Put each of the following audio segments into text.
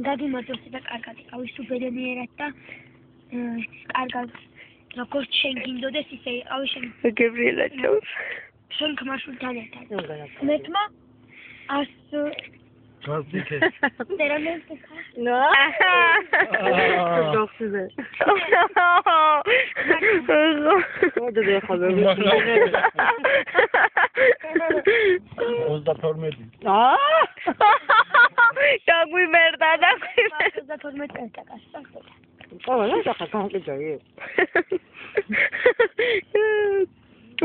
გაგიმოდოს და კარგად იყავის სუბედნიერად და კარგად როგორც შენ გინდოდეს ისე იყავის შენ გებრიელა ჭამს შენ ხმაშულთან ერთად მეთმა ას გასდიქე წერამენტი ნო გასდიქე მოდი ხალე 32 დაგვიმერდა 32 ეტაკასა ყველა და ხალხი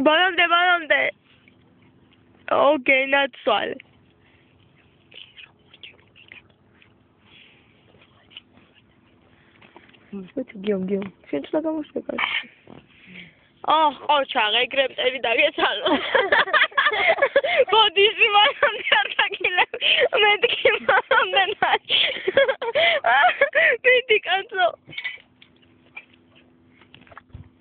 ბოლომდე ოკეი ნაცვალე გიომ შენ რა გამოსვეკა ყოჩა ეგრემტები დაგეცალო ბოდიში მანამდე არ დაგილებ მეთქი მანამდე მიდი კაცო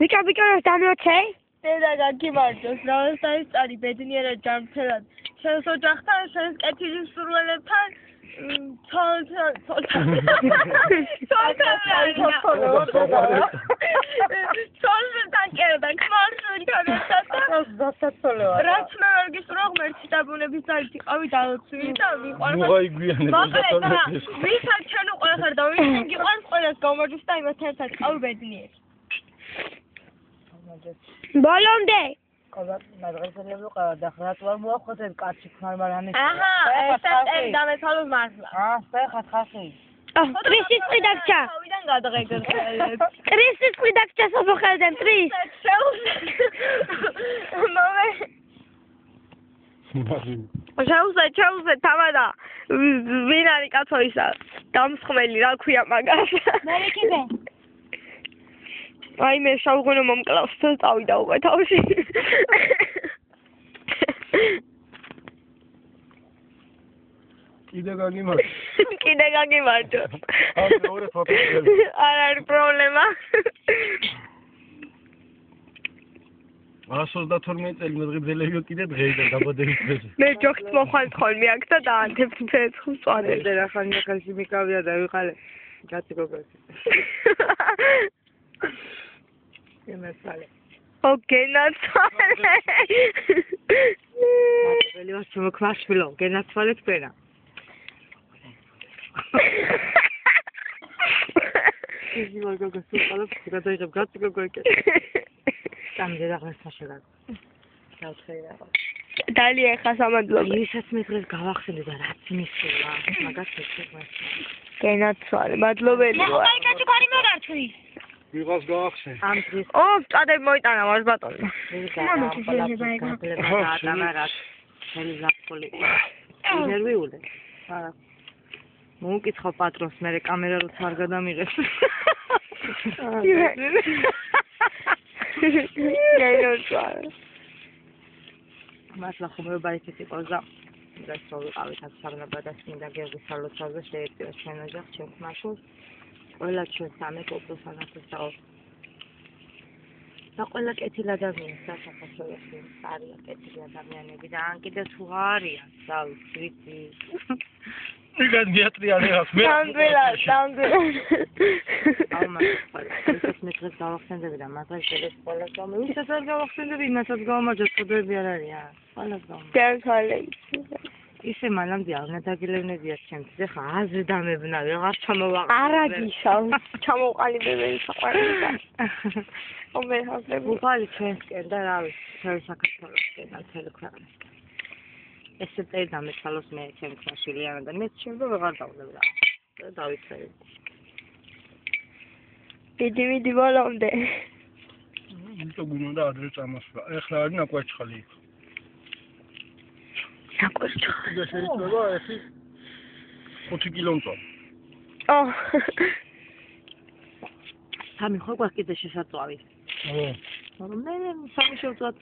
ბიკა დამიოცე დედა გაგიმარჯოს რაოსაის წარი ბედნიერად ჯანმრთელად შენს ოჯახთან შენს კეთილი სურვილებთან ბოლომდე ყოლა მაგალითად ყოლა დახრათ ვარ მოახოთებ კაცი ხმარმარანი ეს დამეცალოს მართლა ხა ხახი კრისის ყიდაკჭა თავიდან გადაღეგრეთ კრისის ყიდაკჭა საფოხელდენ კრის ჩაუზე თამადა ვინ არის კაცო ისა დამსხმელი რა ქვია მაგას მერეკიბე აი მე შავღუნო მომკლავს წავიდა უკვე თავში კიდე გაგიმარჯო არ არის პრობლემა 132 წელი მეზღებელები კიდე დღეიდან დაბადების დღეზე მე ჯოხით მოხვალთ ხოლმე აქ და დაანთებთ ფეცხლს წვადეს და რა ხანი ახალში მიკავია და ვიყალე კაცი გოგოsi გენაცვალე ოკეი ნაცვალე მათელი ვარ შემოქმაშვილო გენაცვალე თქვენა ის მოგოგოს უყალებს გადაიღებ კაცი გოგოიკე სამდე რაღაცა შეგაგ დავთხეირა დალია ხა სამადლობა ისაც მეკრეს გავახსენე და რაც მისულა მაგას ეცემა გენაცვალე მადლობელი ვარ აი კაცი ხარი მოგარჩვი ვიღას გაახსენ ამ დღეს წადები მოიტანა ვარ ბატონო ნერვიულე არა მოუკითხავ პატრონს მე კამერა როც არ გადამიღებს მართლა ხუმრობა ისეთ იყოს და რაც ვიყავით აქ საგნაბადას მინდა გერგის სალოცავზე შეეწირა ჩვენ ოჯახს ჩვენს მაშულს ყველა ჩვენ სამი კოპროსანათოს და ყველა კეთილ ადამიანს საქართველოს არიან კეთილი ადამიანები და ან კიდევ თუ არიან ვიცი ვიგან დიატრიალებას მე ეს მეტრეს გავახსენდები და მაგას შედეს ყველას გამო ვისაც არ გავახსენდები იმასაც გავამარჯოს ხოდები არ არის ყველას გამო ისე მანამდე არ ნადაგილებნებია ჩემთვის ეხა აზრი დამებნავი აღარ ჩამოვაყალიბე არაგიშავ ჩამოვყალიბებელი საყვარელია ომე ხალხები უყალი ჩვენსკენ და რა ვიცი ჩვენ საქართველოსკენ და მთელი ქვეყნისკენ ესე წელი დამეცალოს მე ჩემს მაშილიანად და მე შემდგომ ვეღარ დავდები და დავიცველი დიდი ბოლომდე იმიტომ გუნდა ადრე წამოსვლა ეხლა არის ნაკვერცხალი ნაკვერცხალი და შეიძლება ესი 5 კილომწვა სამი ხო გვაქვს კიდე შესაწვავი მე სამი შევწვათ